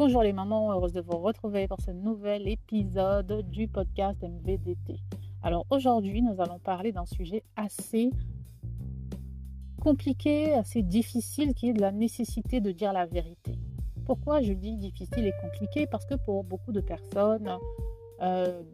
Bonjour les mamans, heureuse de vous retrouver pour ce nouvel épisode du podcast MVDT. Alors aujourd'hui, nous allons parler d'un sujet assez compliqué, assez difficile, qui est de la nécessité de dire la vérité. Pourquoi je dis difficile et compliqué? Parce que pour beaucoup de personnes,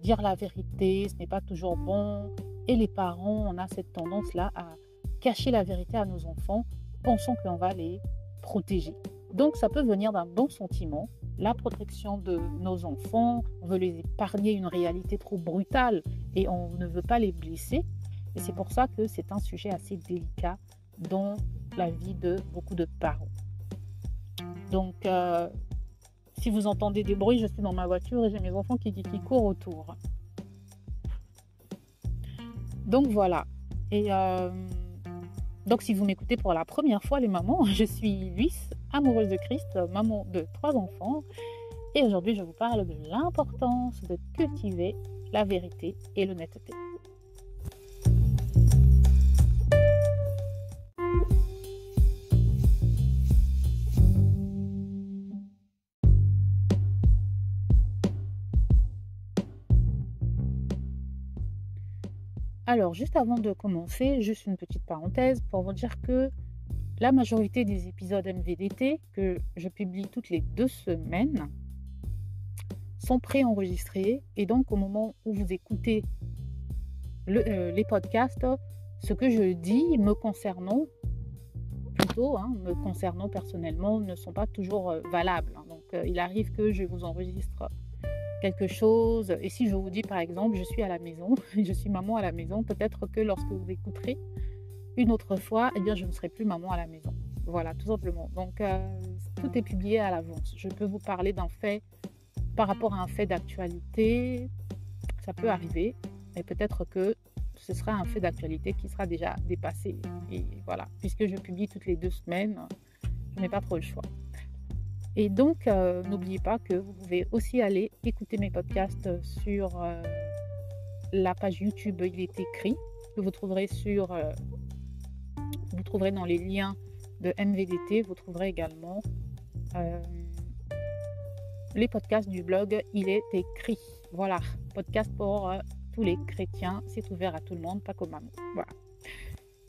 dire la vérité, ce n'est pas toujours bon. Et les parents, on a cette tendance-là à cacher la vérité à nos enfants, pensant qu'on va les protéger. Donc, ça peut venir d'un bon sentiment, la protection de nos enfants. On veut les épargner une réalité trop brutale et on ne veut pas les blesser. Et c'est pour ça que c'est un sujet assez délicat dans la vie de beaucoup de parents. Donc, si vous entendez des bruits, je suis dans ma voiture et j'ai mes enfants qui courent autour. Donc, voilà. Et donc, si vous m'écoutez pour la première fois, les mamans, je suis Luce, amoureuse de Christ, maman de 3 enfants. Et aujourd'hui, je vous parle de l'importance de cultiver la vérité et l'honnêteté. Alors, juste avant de commencer, juste une petite parenthèse pour vous dire que la majorité des épisodes MVDT que je publie toutes les 2 semaines sont préenregistrés et donc au moment où vous écoutez les podcasts, ce que je dis me concernant personnellement, ne sont pas toujours valables. Donc, il arrive que je vous enregistre quelque chose et si je vous dis par exemple, je suis à la maison, je suis maman à la maison, peut-être que lorsque vous écouterez une autre fois, eh bien, je ne serai plus maman à la maison. Voilà, tout simplement. Donc, tout est publié à l'avance. Je peux vous parler d'un fait par rapport à un fait d'actualité. Ça peut arriver. Et peut-être que ce sera un fait d'actualité qui sera déjà dépassé. Et voilà, puisque je publie toutes les 2 semaines, je n'ai pas trop le choix. Et donc, n'oubliez pas que vous pouvez aussi aller écouter mes podcasts sur la page YouTube Il est écrit, que vous trouverez vous trouverez dans les liens de MVDT, vous trouverez également les podcasts du blog Il est écrit. Voilà, podcast pour tous les chrétiens, c'est ouvert à tout le monde, pas qu'aux mamans. Voilà.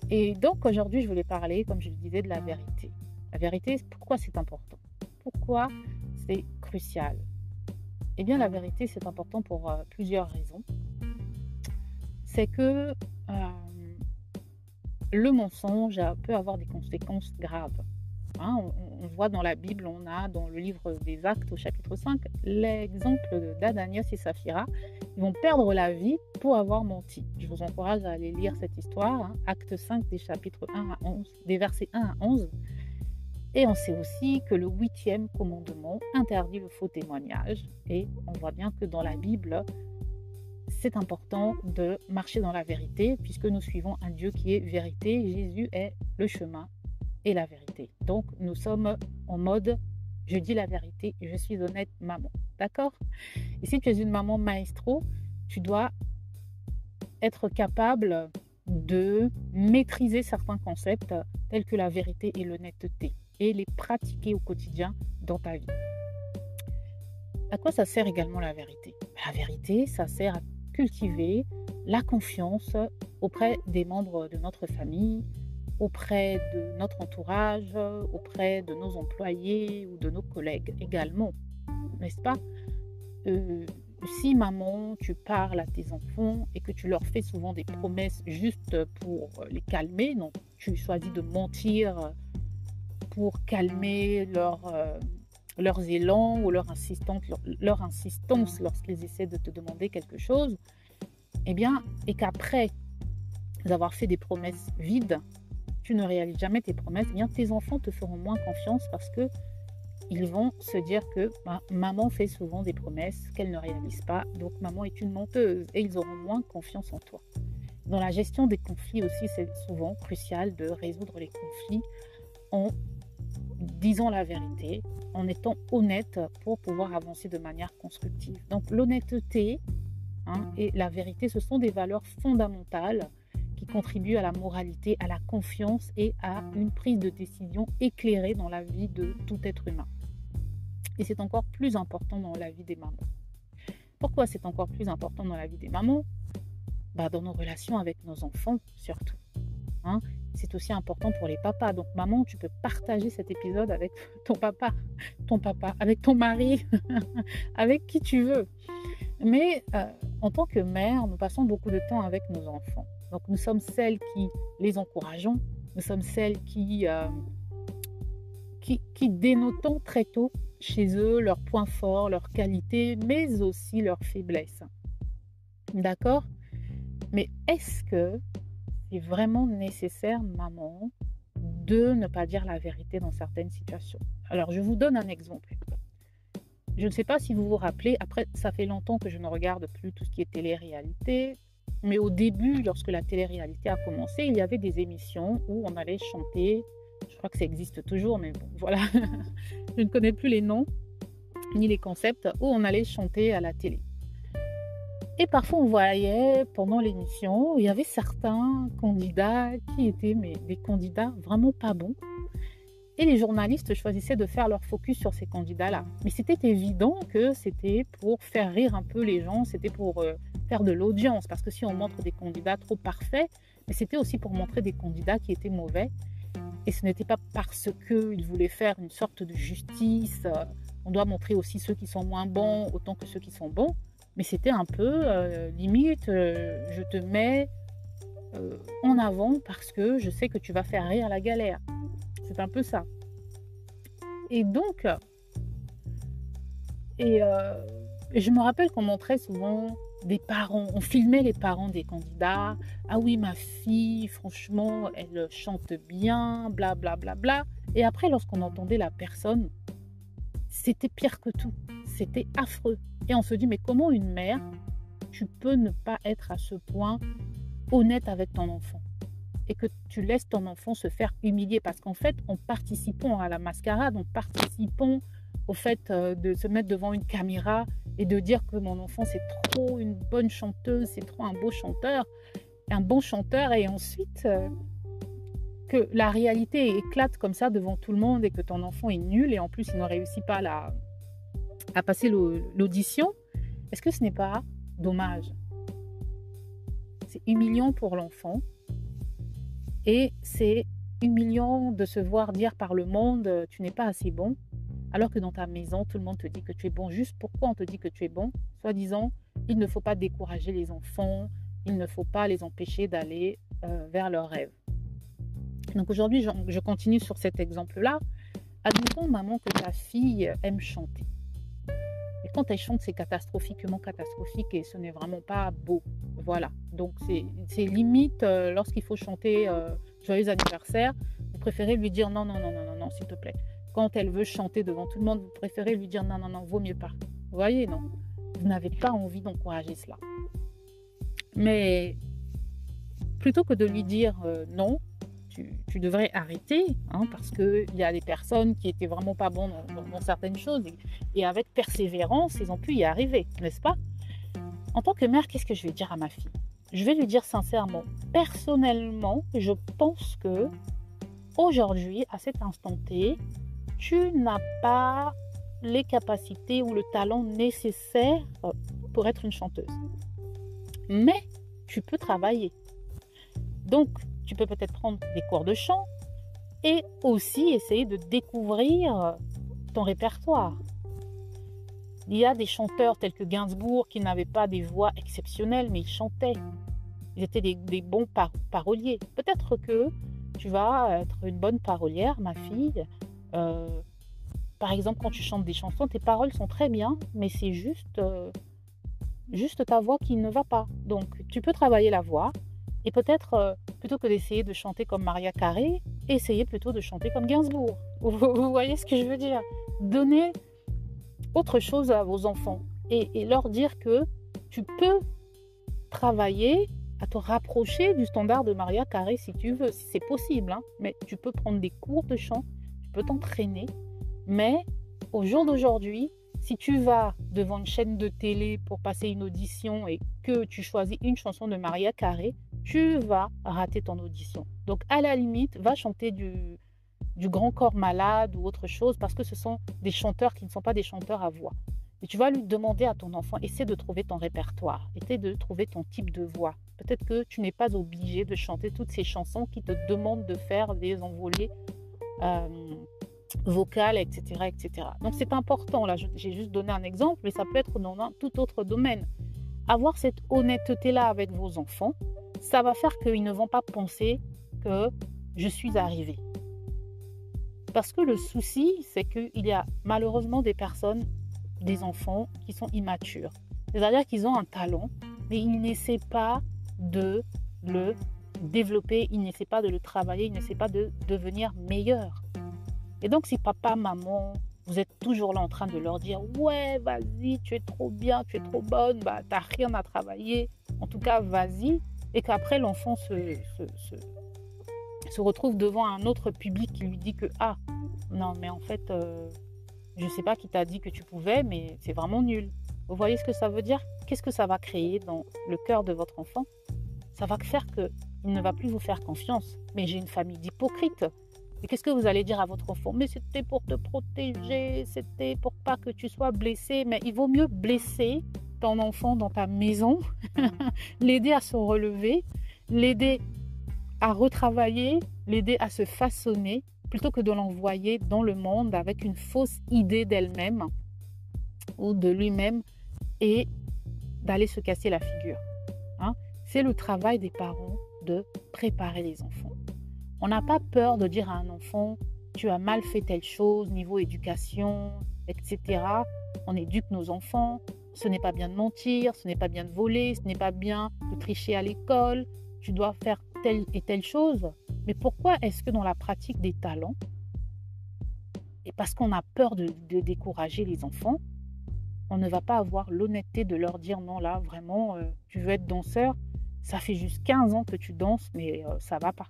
Et donc aujourd'hui, je voulais parler, comme je le disais, de la vérité. La vérité, pourquoi c'est important? Pourquoi c'est crucial? Eh bien, la vérité, c'est important pour plusieurs raisons. C'est que le mensonge peut avoir des conséquences graves. On voit dans la Bible, on a dans le livre des Actes au chapitre 5, l'exemple d'Ananias et Saphira. Ils vont perdre la vie pour avoir menti. Je vous encourage à aller lire cette histoire, Actes 5 des chapitres 1 à 11, des versets 1 à 11. Et on sait aussi que le 8e commandement interdit le faux témoignage. Et on voit bien que dans la Bible, c'est important de marcher dans la vérité puisque nous suivons un Dieu qui est vérité. Jésus est le chemin et la vérité. Donc, nous sommes en mode je dis la vérité et je suis honnête maman. D'accord? Et si tu es une maman maestro, tu dois être capable de maîtriser certains concepts tels que la vérité et l'honnêteté et les pratiquer au quotidien dans ta vie. À quoi ça sert également la vérité? La vérité, ça sert à cultiver la confiance auprès des membres de notre famille, auprès de notre entourage, auprès de nos employés ou de nos collègues également, n'est-ce pas? Si maman, tu parles à tes enfants et que tu leur fais souvent des promesses juste pour les calmer, donc tu choisis de mentir pour calmer leurs élans ou leur insistance lorsqu'ils essaient de te demander quelque chose, eh bien, et qu'après avoir fait des promesses vides, tu ne réalises jamais tes promesses, eh bien, tes enfants te feront moins confiance parce que ils vont se dire que maman fait souvent des promesses qu'elle ne réalise pas, donc maman est une menteuse et ils auront moins confiance en toi. Dans la gestion des conflits aussi, c'est souvent crucial de résoudre les conflits en disant la vérité, en étant honnête pour pouvoir avancer de manière constructive. Donc l'honnêteté et la vérité, ce sont des valeurs fondamentales qui contribuent à la moralité, à la confiance et à une prise de décision éclairée dans la vie de tout être humain. Et c'est encore plus important dans la vie des mamans. Pourquoi c'est encore plus important dans la vie des mamans? Dans nos relations avec nos enfants, surtout. Hein. C'est aussi important pour les papas. Donc, maman, tu peux partager cet épisode avec ton papa, avec ton mari, avec qui tu veux. Mais en tant que mère, nous passons beaucoup de temps avec nos enfants. Donc, nous sommes celles qui les encourageons. Nous sommes celles qui dénotons très tôt chez eux leurs points forts, leurs qualités, mais aussi leurs faiblesses. D'accord? Mais est-ce que c'est vraiment nécessaire, maman, de ne pas dire la vérité dans certaines situations? Alors, je vous donne un exemple. Je ne sais pas si vous vous rappelez, après, ça fait longtemps que je ne regarde plus tout ce qui est télé-réalité, mais au début, lorsque la télé-réalité a commencé, il y avait des émissions où on allait chanter. Je crois que ça existe toujours, mais bon, voilà. Je ne connais plus les noms ni les concepts, où on allait chanter à la télé. Et parfois, on voyait pendant l'émission, il y avait certains candidats qui étaient des candidats vraiment pas bons. Et les journalistes choisissaient de faire leur focus sur ces candidats-là. Mais c'était évident que c'était pour faire rire un peu les gens, c'était pour faire de l'audience. Parce que si on montre des candidats trop parfaits, mais c'était aussi pour montrer des candidats qui étaient mauvais. Et ce n'était pas parce qu'ils voulaient faire une sorte de justice. On doit montrer aussi ceux qui sont moins bons autant que ceux qui sont bons. Mais c'était un peu limite, je te mets en avant parce que je sais que tu vas faire rire la galère. C'est un peu ça. Et donc, je me rappelle qu'on montrait souvent des parents, on filmait les parents des candidats. Ah oui, ma fille, franchement, elle chante bien, bla bla bla bla. Et après, lorsqu'on entendait la personne, c'était pire que tout. C'était affreux. Et on se dit, mais comment une mère, tu peux ne pas être à ce point honnête avec ton enfant? Et que tu laisses ton enfant se faire humilier. Parce qu'en fait, en participant à la mascarade, en participant au fait de se mettre devant une caméra et de dire que mon enfant, c'est trop une bonne chanteuse, c'est trop un beau chanteur, un bon chanteur, et ensuite que la réalité éclate comme ça devant tout le monde et que ton enfant est nul et en plus, il ne réussit pas à passer l'audition, est-ce que ce n'est pas dommage? C'est humiliant pour l'enfant. Et c'est humiliant de se voir dire par le monde « tu n'es pas assez bon », alors que dans ta maison, tout le monde te dit que tu es bon. Juste pourquoi on te dit que tu es bon? Soi-disant, il ne faut pas décourager les enfants, il ne faut pas les empêcher d'aller vers leurs rêves. Donc aujourd'hui, je continue sur cet exemple-là. Admettons, maman, que ta fille aime chanter. Et quand elle chante, c'est catastrophiquement catastrophique et ce n'est vraiment pas beau. Voilà. Donc, c'est limite lorsqu'il faut chanter Joyeux anniversaire, vous préférez lui dire non, s'il te plaît. Quand elle veut chanter devant tout le monde, vous préférez lui dire non, vaut mieux pas. Vous voyez, non? Vous n'avez pas envie d'encourager cela. Mais plutôt que de lui dire non, tu devrais arrêter, hein, parce qu'il y a des personnes qui étaient vraiment pas bonnes dans certaines choses et avec persévérance, ils ont pu y arriver, n'est-ce pas? En tant que mère, qu'est-ce que je vais dire à ma fille? Je vais lui dire sincèrement, personnellement, je pense que aujourd'hui, à cet instant T, tu n'as pas les capacités ou le talent nécessaire pour être une chanteuse. Mais tu peux travailler. Donc, tu peux peut-être prendre des cours de chant et aussi essayer de découvrir ton répertoire. Il y a des chanteurs tels que Gainsbourg qui n'avaient pas des voix exceptionnelles, mais ils chantaient. Ils étaient des bons paroliers. Peut-être que tu vas être une bonne parolière, ma fille. Par exemple, quand tu chantes des chansons, tes paroles sont très bien, mais c'est juste ta voix qui ne va pas. Donc, tu peux travailler la voix et peut-être, plutôt que d'essayer de chanter comme Maria Carey, essayer plutôt de chanter comme Gainsbourg. Vous voyez ce que je veux dire? Donner autre chose à vos enfants et leur dire que tu peux travailler à te rapprocher du standard de Maria Carey si tu veux, si c'est possible, hein. Mais tu peux prendre des cours de chant, tu peux t'entraîner, mais au jour d'aujourd'hui, si tu vas devant une chaîne de télé pour passer une audition et que tu choisis une chanson de Maria Carey, tu vas rater ton audition. Donc à la limite, va chanter du du grand corps malade ou autre chose, parce que ce sont des chanteurs qui ne sont pas des chanteurs à voix. Et tu vas lui demander à ton enfant, essaie de trouver ton répertoire, essaie de trouver ton type de voix. Peut-être que tu n'es pas obligé de chanter toutes ces chansons qui te demandent de faire des envolées vocales, etc., etc. Donc c'est important, là j'ai juste donné un exemple, mais ça peut être dans tout autre domaine. Avoir cette honnêteté-là avec vos enfants, ça va faire qu'ils ne vont pas penser que je suis arrivée. Parce que le souci, c'est qu'il y a malheureusement des personnes, des enfants qui sont immatures. C'est-à-dire qu'ils ont un talent, mais ils n'essaient pas de le développer, ils n'essaient pas de le travailler, ils n'essaient pas de devenir meilleurs. Et donc, si papa, maman, vous êtes toujours là en train de leur dire « Ouais, vas-y, tu es trop bien, tu es trop bonne, bah, tu n'as rien à travailler. En tout cas, vas-y. » Et qu'après, l'enfant se retrouve devant un autre public qui lui dit que « Ah, non, mais en fait, je ne sais pas qui t'a dit que tu pouvais, mais c'est vraiment nul. » Vous voyez ce que ça veut dire? Qu'est-ce que ça va créer dans le cœur de votre enfant? Ça va faire qu'il ne va plus vous faire confiance. Mais j'ai une famille d'hypocrites. Et qu'est-ce que vous allez dire à votre enfant? Mais c'était pour te protéger, c'était pour pas que tu sois blessé. Mais il vaut mieux blesser ton enfant dans ta maison, l'aider à se relever, l'aider à retravailler, l'aider à se façonner, plutôt que de l'envoyer dans le monde avec une fausse idée d'elle-même ou de lui-même et d'aller se casser la figure. C'est le travail des parents de préparer les enfants. On n'a pas peur de dire à un enfant « tu as mal fait telle chose, niveau éducation, etc. » On éduque nos enfants. Ce n'est pas bien de mentir, ce n'est pas bien de voler, ce n'est pas bien de tricher à l'école. Tu dois faire telle et telle chose. Mais pourquoi est-ce que dans la pratique des talents, et parce qu'on a peur de décourager les enfants, on ne va pas avoir l'honnêteté de leur dire « non, là, vraiment, tu veux être danseur, ça fait juste 15 ans que tu danses, mais ça ne va pas. »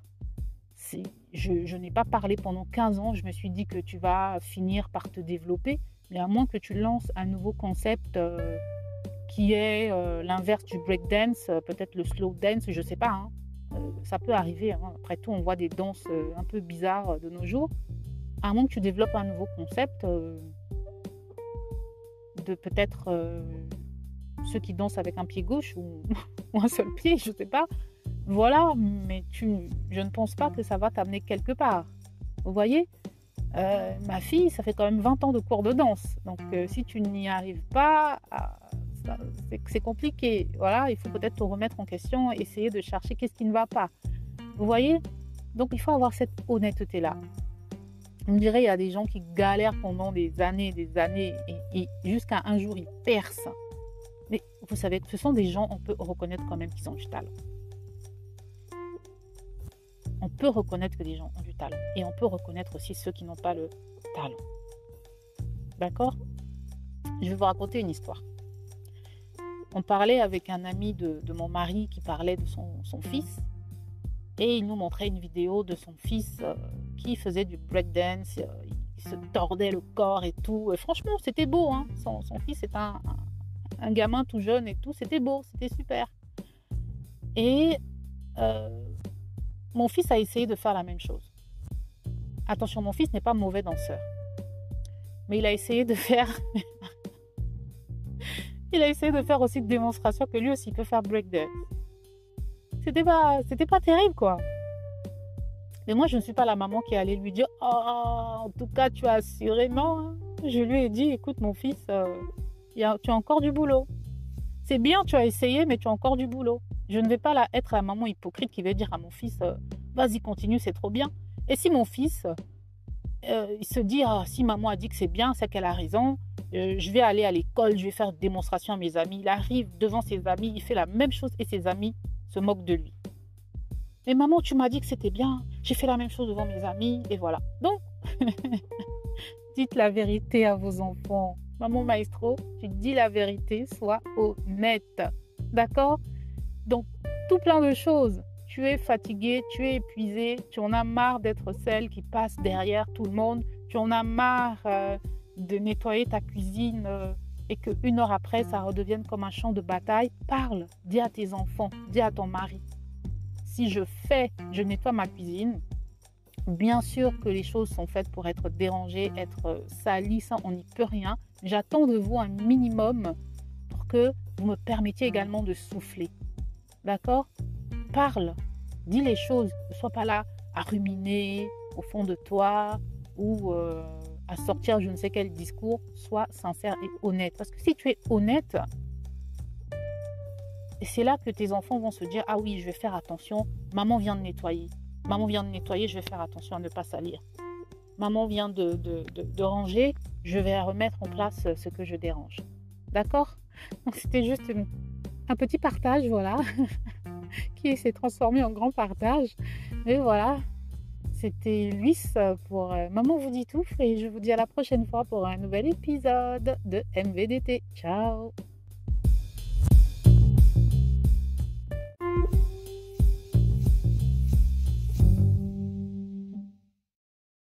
Je n'ai pas parlé pendant 15 ans, je me suis dit que tu vas finir par te développer, mais à moins que tu lances un nouveau concept qui est l'inverse du breakdance, peut-être le slow dance, je ne sais pas. Ça peut arriver. Après tout, on voit des danses un peu bizarres de nos jours. À moins que tu développes un nouveau concept de peut-être ceux qui dansent avec un pied gauche ou un seul pied, je ne sais pas. Voilà, mais je ne pense pas que ça va t'amener quelque part. Vous voyez, ma fille, ça fait quand même 20 ans de cours de danse. Donc, si tu n'y arrives pas, c'est compliqué. Voilà, il faut peut-être te remettre en question, essayer de chercher qu'est-ce qui ne va pas. Vous voyez? Donc, il faut avoir cette honnêteté-là. On dirait il y a des gens qui galèrent pendant des années et jusqu'à un jour, ils percent. Mais vous savez, ce sont des gens, on peut reconnaître quand même qu'ils ont du talent. On peut reconnaître que des gens ont du talent. Et on peut reconnaître aussi ceux qui n'ont pas le talent. D'accord? Je vais vous raconter une histoire. On parlait avec un ami de mon mari qui parlait de son fils. Et il nous montrait une vidéo de son fils qui faisait du breakdance. Il se tordait le corps et tout. Et franchement, c'était beau. Son fils est un gamin tout jeune et tout. C'était beau, c'était super. Et mon fils a essayé de faire la même chose. Attention, mon fils n'est pas mauvais danseur. Mais il a essayé de faire... il a essayé de faire aussi une démonstration que lui aussi peut faire breakdance. C'était pas terrible, quoi. Mais moi, je ne suis pas la maman qui allait lui dire « Oh, en tout cas, tu as assuré. » Non, je lui ai dit « Écoute, mon fils, tu as encore du boulot. C'est bien, tu as essayé, mais tu as encore du boulot. Je ne vais pas être la maman hypocrite qui va dire à mon fils « Vas-y, continue, c'est trop bien. » Et si mon fils, il se dit « Si maman a dit que c'est bien, c'est qu'elle a raison. Je vais aller à l'école, je vais faire une démonstration à mes amis. » Il arrive devant ses amis, il fait la même chose et ses amis se moquent de lui. « Mais maman, tu m'as dit que c'était bien. J'ai fait la même chose devant mes amis. » Et voilà. Donc, dites la vérité à vos enfants. Maman maestro, tu dis la vérité, sois honnête. D'accord? Donc, tout plein de choses. Tu es fatigué, tu es épuisé, tu en as marre d'être celle qui passe derrière tout le monde, tu en as marre de nettoyer ta cuisine et qu'une heure après, ça redevienne comme un champ de bataille. Parle, dis à tes enfants, dis à ton mari. Si je nettoie ma cuisine, Bien sûr que les choses sont faites pour être dérangées, être salies, ça on n'y peut rien. J'attends de vous un minimum pour que vous me permettiez également de souffler. D'accord? Parle, dis les choses, ne sois pas là à ruminer au fond de toi ou à sortir je ne sais quel discours. Sois sincère et honnête. Parce que si tu es honnête, c'est là que tes enfants vont se dire: ah oui, je vais faire attention, maman vient de nettoyer. Maman vient de nettoyer, je vais faire attention à ne pas salir. Maman vient de ranger, je vais remettre en place ce que je dérange. D'accord? Donc c'était juste un petit partage, voilà, qui s'est transformé en grand partage. Mais voilà, c'était Luis pour Maman vous dit tout et je vous dis à la prochaine fois pour un nouvel épisode de MVDT. Ciao!